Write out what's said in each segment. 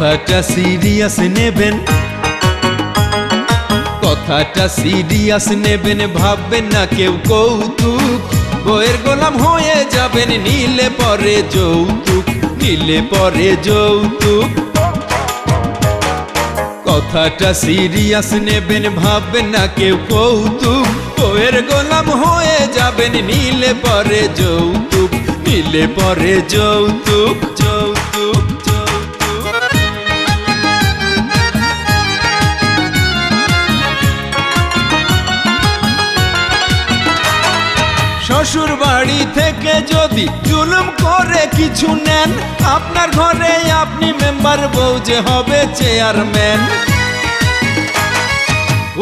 কথাটা সিরিয়াস নেবেন, কথাটা সিরিয়াস নেবেন, ভাববেন না কেউ কৌতুক। বইয়ের গোলাম হয়ে যাবেন, নিলে পরে যৌতুক, নিলে পরে যৌতুক। কথাটা সিরিয়াস নেবেন, ভাববেন না কেউ কৌতুক। বইয়ের গোলাম হয়ে যাবেন, নিলে পরে যৌতুক, নিলে পরে যৌতুক, যৌতুক, যৌতুক। শ্বশুর বাড়ি থেকে যদি জুলুম করে কিছু নেন, আপনার ঘরে আপনি মেম্বার, বউ যে হবে চেয়ারম্যান।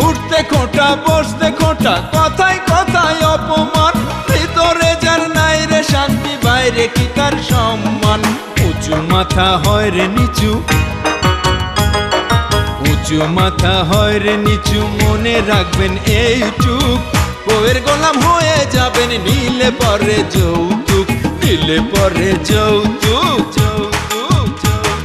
উঠতে খোঁটা বসতে খোঁটা, কথায় কথায় অপমান, ভিতরে যার নাই রে শান্তি, বাইরে কি তার সম্মান। উঁচু মাথা হয় রে নিচু, উঁচু মাথা হয় রে নিচু, মনে রাখবেন এইটুক। বউয়ের গোলাম হয়ে যাবেন, নিলে পরে যৌতুক, নিলে পরে যৌতুক, যৌতুক, যৌতুক।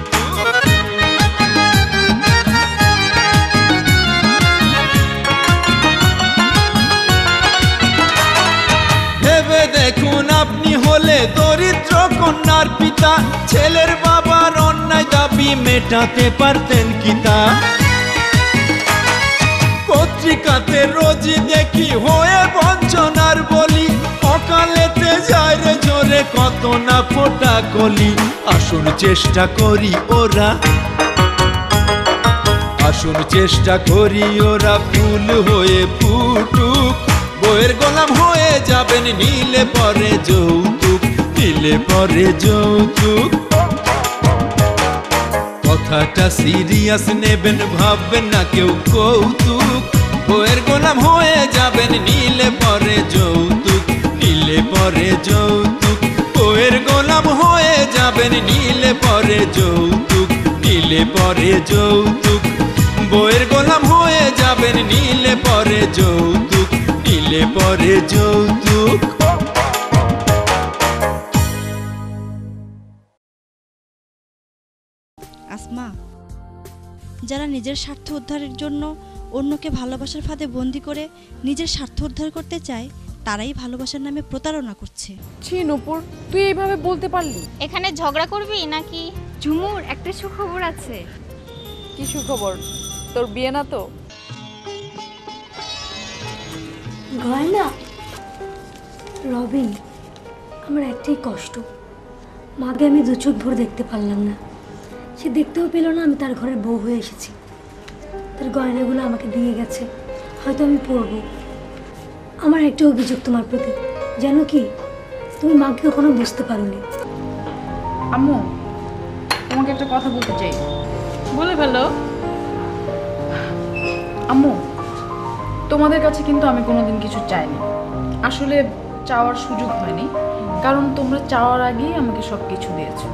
ভেবে দেখুন আপনি হলে দরিদ্র কন্যার পিতা, ছেলের বাবার অন্যায় দাবি মেটাতে পারতেন কি তা? পত্রিকাতে রোজই দেখি হয়ে বঞ্চনার বলি, অকালেতে যায় রে জোরে কত না ফোটা কলি। আসুন চেষ্টা করি ওরা, আসুন চেষ্টা করি ওরা, ফুল হয়ে ফুটুক। বইয়ের গোলাম হয়ে যাবেন, নিলে পরে যৌতুক, নিলে পরে যৌতুক। কথাটা সিরিয়াস নেবেন, ভাববেন না কেউ কৌতুক। বইয়ের গোলাম হয়ে যাবেন, নিলে পরে যৌতুক, নিলে পরে যৌতুক। বইয়ের গোলাম হয়ে যাবেন, নিলে পরে যৌতুক, নিলে পরে যৌতুক। বইয়ের গোলাম হয়ে যাবেন, নিলে পরে যৌতুক, নিলে পরে যৌতুক। আসমা, যারা নিজের স্বার্থ উদ্ধারের জন্য অন্যকে ভালোবাসার ফাঁদে বন্দি করে নিজের স্বার্থ উদ্ধার করতে চায়, তারাই ভালোবাসার নামে প্রতারণা করছে। ছি নূপুর, তুই এইভাবে বলতে পারলি? এখানে ঝগড়া করবি নাকি? ঝুমুর, একটা সুখবর আছে। কি সুখবর? তোর বিয়ে না তো? গয়না, রবিন, আমার একটাই কষ্ট, মাকে আমি দু চোখ ভরে দেখতে পারলাম না। সে দেখতেও পেল না আমি তার ঘরের বউ হয়ে এসেছি। তার গয়নাগুলো আমাকে দিয়ে গেছে, হয়তো আমি পরবো। আমার একটা অভিযোগ তোমার প্রতি, জানো কি, তুমি মাকে কখনো বুঝতে পারোনি। আম্মু, তোমাকে একটা কথা বলতে চাই। বলে ফেলো। আম্মু, তোমাদের কাছে কিন্তু আমি কোনোদিন কিছু চাইনি, আসলে চাওয়ার সুযোগ হয়নি, কারণ তোমরা চাওয়ার আগেই আমাকে সব কিছু দিয়েছো।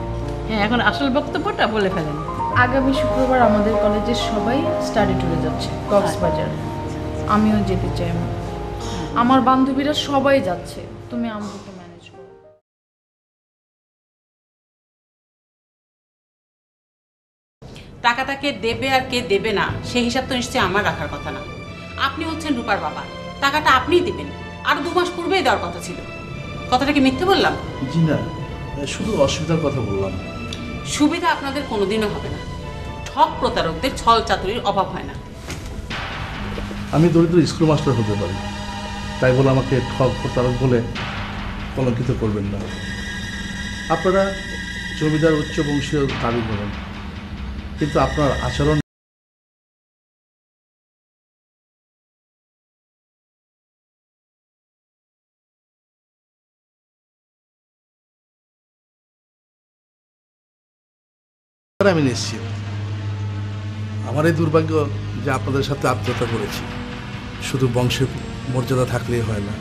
হ্যাঁ, এখন আসল বক্তব্যটা বলে ফেলেন। আগামী শুক্রবার আমাদের কলেজের সবাই স্টাডি ট্যুরে যাচ্ছে কক্সবাজার। আমিও যেতে চাই। আমার বান্ধবীরা সবাই যাচ্ছে, তুমি আম্মুকে ম্যানেজ করো। টাকাটা কে দেবে আর কে দেবে না সেই হিসাব তো নিশ্চয়ই আমার রাখার কথা না। আপনি হচ্ছেন রূপার বাবা, টাকাটা আপনিই দেবেন, আর 2 মাস পূর্বেই দেওয়ার কথা ছিল। কথাটা কি মিথ্যে বললাম? জি না, শুধু অসুবিধার কথা বললাম। সুবিধা আপনাদের কোনোদিনও হবে না। ঠক প্রতারকদের ছল চাতুরির অভাব হয় না। আমি দরিদ্র স্কুল মাস্টার হতে পারি, তাই বলে আমাকে ঠক প্রতারক বলে কলঙ্কিত করবেন না। আপনারা জমিদার উচ্চ বংশীয় দাবি করেন, কিন্তু আপনার আচরণ আমি নিশ্চিত। আমার এই দুর্ভাগ্য যে আপনাদের সাথে আত্মীয়তা করেছি। শুধু বংশের মর্যাদা থাকলেই হয় না,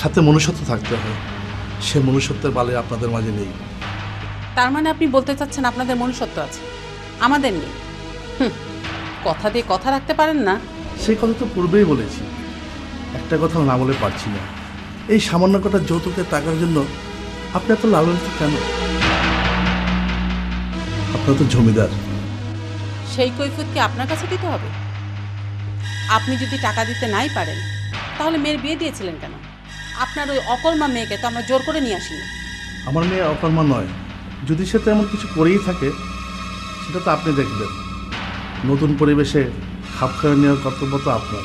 সাথে মনুষ্যত্ব থাকতে হয়। সে মনুষ্যত্বের বালে আপনাদের মাঝে নেই। তার মানে আপনি বলতে চাচ্ছেন আপনাদের মনুষ্যত্ব আছে, আমাদের নেই? কথা দিয়ে কথা রাখতে পারেন না। সেই কথা তো পূর্বেই বলেছি, একটা কথা না বলে পারছি না। এই সামান্য কটা যৌতুকের টাকার জন্য আপনি এত লালায়িত কেন? আপনার তো জমিদার, সেই কৈফিয়ত কি আপনার কাছে দিতে হবে? আপনি যদি টাকা দিতে নাই পারেন তাহলে মেয়ের বিয়ে দিয়েছিলেন কেন? আপনার ওই অকর্মা মেয়েকে তো আমরা জোর করে নিয়ে আসিনি। আমার মেয়ে অকর্মা নয়, যদি সে তেমন কিছু করেই থাকে সেটা তো আপনি দেখবেন। নতুন পরিবেশে খাপ খাইয়ে নেওয়ার কর্তব্য তো আপনার,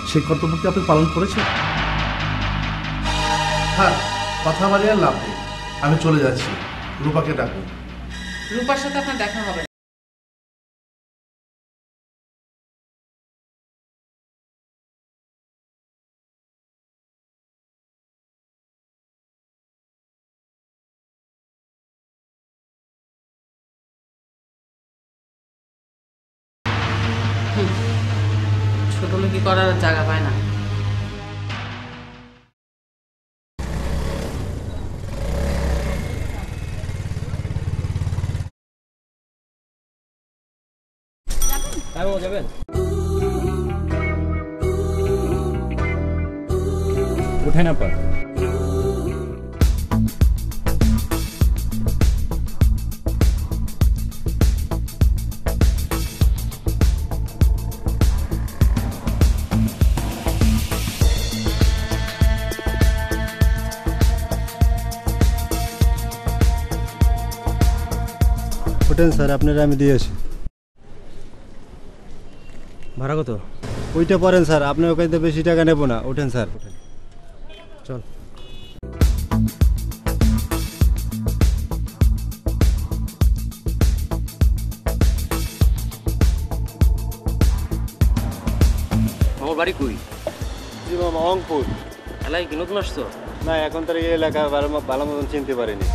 সেই কর্তব্য কি আপনি পালন করেছেন? হ্যাঁ, কথা বাড়ি আর লাভ নেই, আমি চলে যাচ্ছি। রূপাকে ডাকুন। রূপার সাথে আপনার দেখা হবে না। ছোট লোকি করার জায়গা পায় না। যাবেন? উঠে না পা। ওঠেন স্যার, আপনারা আমি দিয়ে আসি। ভাড়া কত? ওইটা পড়েন স্যার, আপনার ওখানে বেশি টাকা নেব না। ওঠেন স্যার, ওঠেন। চল। আমার বাড়ি কই? জি মামা, অঙ্কুর। এলাই কি নতুন আসছো? না, এখন তার এই এলাকা ভালো মতন চিনতে পারিনি।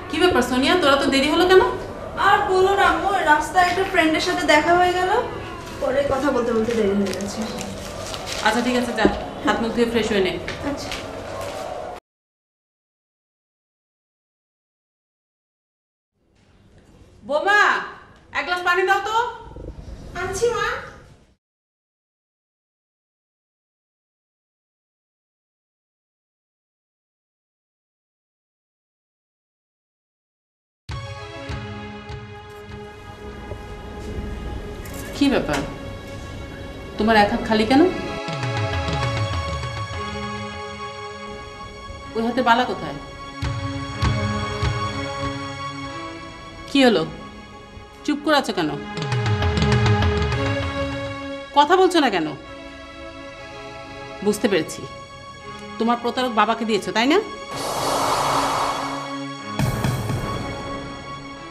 কি ব্যাপার সোনিয়া, তোরা তো দেরি হলো কেন? আর বলো না আম্মু, রাস্তায় একটা ফ্রেন্ডের সাথে দেখা হয়ে গেল, পরে কথা বলতে বলতে দেরি হয়ে গেছে। আচ্ছা ঠিক আছে, যা হাত মুখ ধুয়ে ফ্রেশ হয়ে নে। আচ্ছা। বোমা, এক গ্লাস পানি দাও তো। আনছি মা। কি ব্যাপার, তোমার এক হাত খালি কেন? ওই হাতে বালা কোথায়? কি হলো, চুপ করে আছো কেন? কথা বলছো না কেন? বুঝতে পেরেছি, তোমার প্রতারক বাবাকে দিয়েছো তাই না?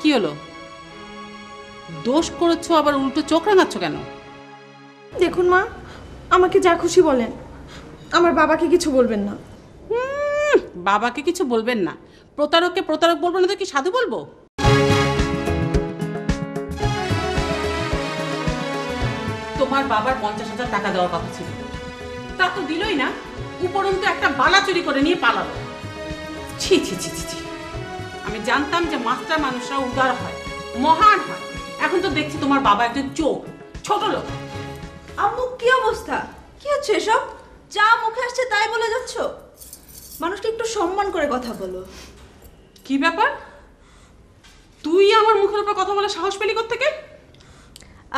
কি হলো, দোষ করেছো আবার উল্টো চোখ রাঙাচ্ছ কেন? দেখুন মা, আমাকে যা খুশি বলেন, আমার বাবাকে কিছু বলবেন না। বাবাকে কিছু বলবেন না? প্রতারককে প্রতারক বলবো না তো কি সাধু বলবো? তোমার বাবার 50,000 টাকা দেওয়ার কথা ছিল, তা তো দিলই না, উপরন্তু একটা বালা চুরি করে নিয়ে পালালো। ছি ছি ছি ছি, আমি জানতাম যে মাস্টার মানুষরা উদার হয়, মহান হয়, এখন তো দেখছি তোমার বাবা একজন চোর, ছোট লোক। আম্মু কি অবস্থা, কি হচ্ছে এসব? যা মুখে আসছে তাই বলে যাচ্ছ। মানুষকে একটু সম্মান করে কথা বলো। কি ব্যাপার, তুই আমার মুখের উপর কথা বলে সাহস পেলি কোত্থেকে?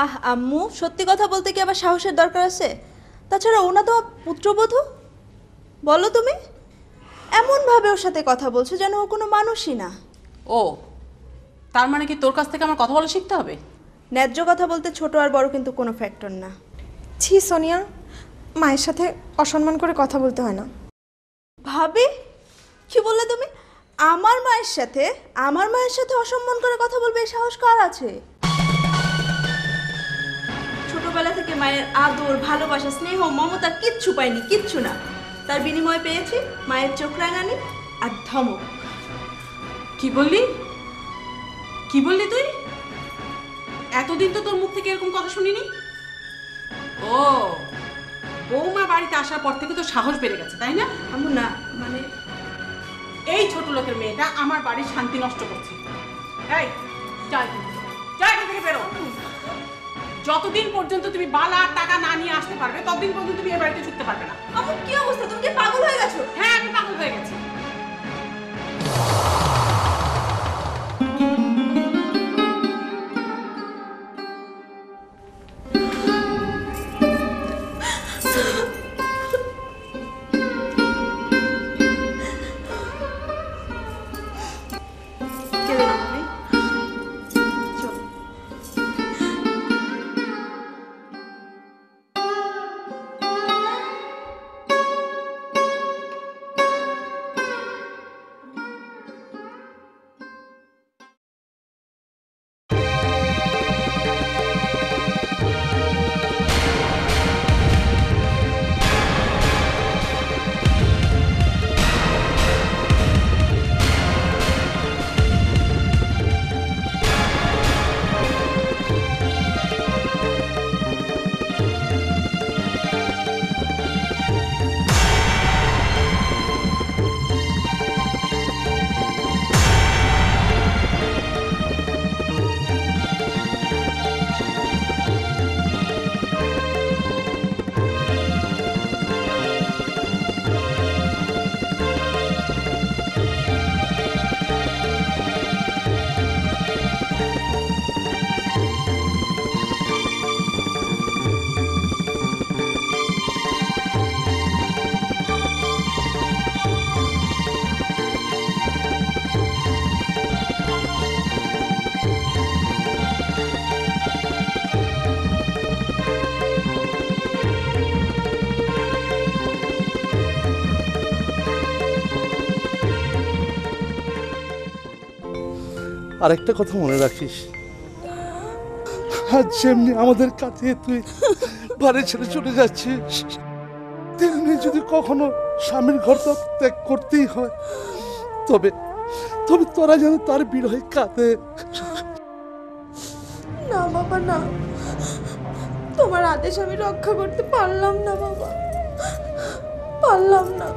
আহ আম্মু, সত্যি কথা বলতে কি আবার সাহসের দরকার আছে? তাছাড়া ওনা তো পুত্রবধূ। বলো তুমি, এমনভাবে ওর সাথে কথা বলছো যেন ও কোনো মানুষই না। ও, তার মানে কি তোর কাছ থেকে আমার কথা বলা শিখতে হবে? ন্যায্য কথা বলতে ছোট আর বড় কিন্তু কোনো ফ্যাক্টর না। ছি সোনিয়া, মায়ের সাথে অসম্মান করে কথা বলতে হয় না। ভাবি, কি বললে তুমি? আমার মায়ের সাথে অসম্মান করে কথা বলবে এই সাহস কার আছে? ছোটবেলা থেকে মায়ের আদর, ভালোবাসা, স্নেহ, মমতা কিচ্ছু পাইনি, কিচ্ছু না। তার বিনিময়ে পেয়েছি মায়ের চোখ রাঙানি আর ধমক। কি বললি তুই? এতদিন তো তোর মুখ থেকে এরকম কথা শুনিনি। ও, বৌমা বাড়িতে আসার পর থেকে তো সাহস বেড়ে গেছে, তাই না? আম্মু না, মানে এই ছোট লোকের মেয়েটা আমার বাড়ির শান্তি নষ্ট করছে। এই, যা এখান থেকে বেরো। যতদিন পর্যন্ত তুমি বালা আর টাকা না নিয়ে আসতে পারবে ততদিন পর্যন্ত তুমি এই বাড়িতে ঢুকতে পারবে না। আম্মু কি অবস্থা? তুমি কি পাগল হয়ে গেছো? হ্যাঁ, আমি পাগল হয়ে গেছি। আরেকটা কথা মনে রাখিস, আজ যেমনি আমাদের কাছে তুই বাড়ি ছেড়ে চলে যাচ্ছিস, তেমনি যদি কখনো স্বামীর ঘর ত্যাগ করতেই হয় তবে তবে তোরা যেন তার বিরহে কাঁদে। না বাবা, না, তোমার আদেশ আমি রক্ষা করতে পারলাম না বাবা, পারলাম না।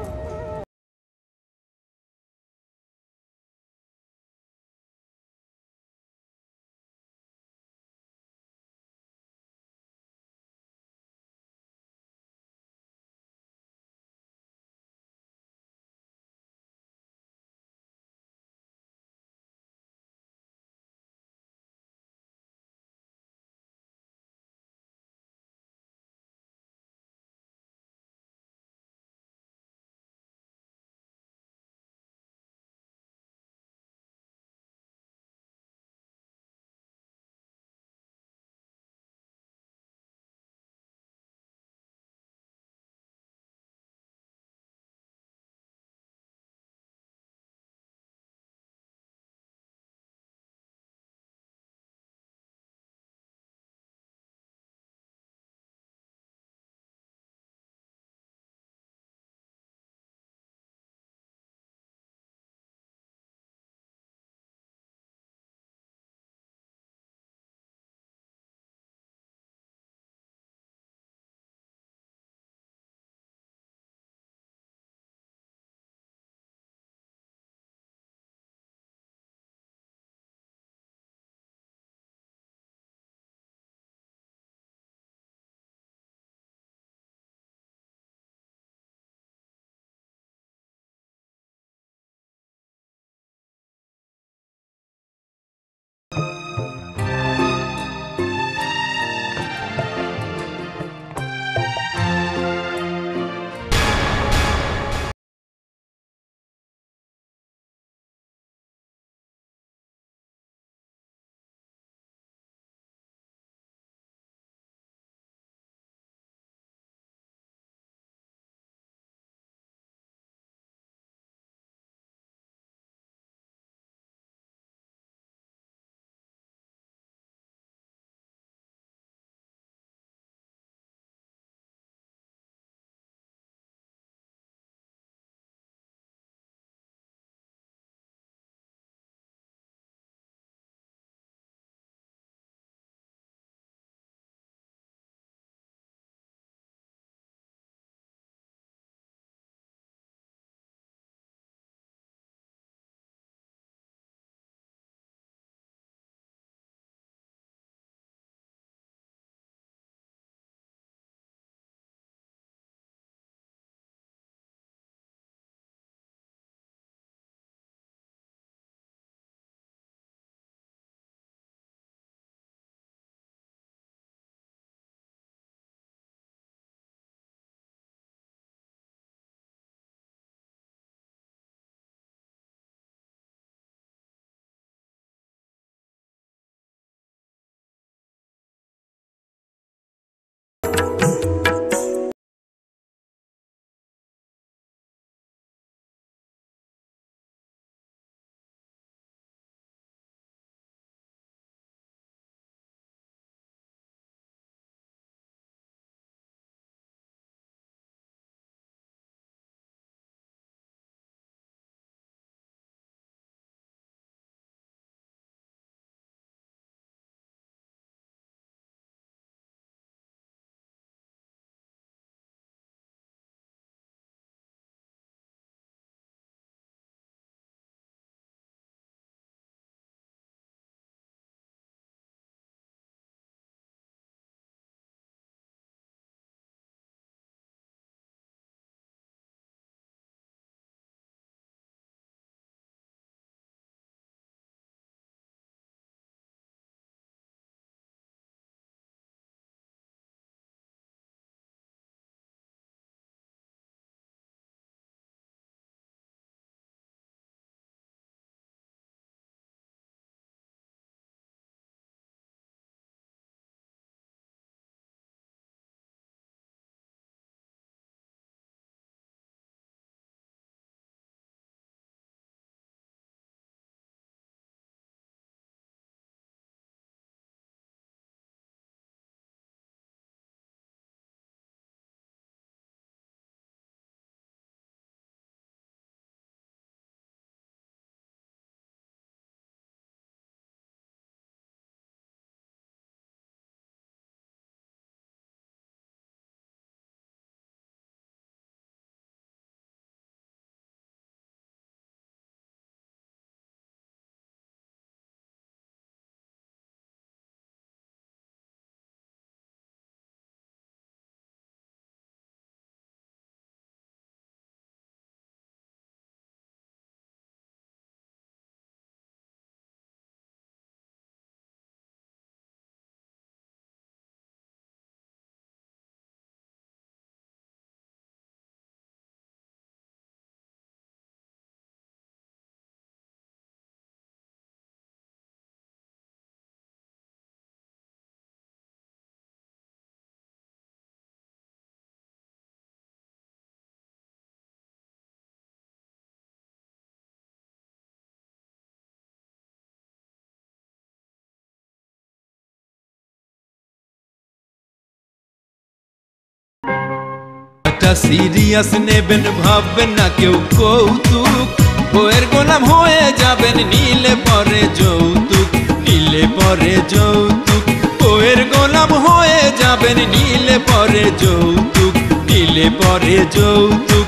ব্যাপারটা সিরিয়াস নেবেন, ভাববেন না কেউ কৌতুক। বউয়ের গোলাম হয়ে যাবেন নিলে পরে যৌতুক, নিলে পরে যৌতুক। বউয়ের গোলাম হয়ে যাবেন নিলে পরে যৌতুক, নিলে পরে যৌতুক।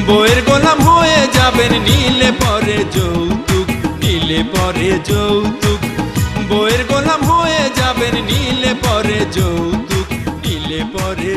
বউয়ের গোলাম হয়ে যাবেন নিলে পরে যৌতুক, নিলে পরে যৌতুক। বউয়ের গোলাম হয়ে যাবেন নিলে পরে যৌতুক, নিলে পরে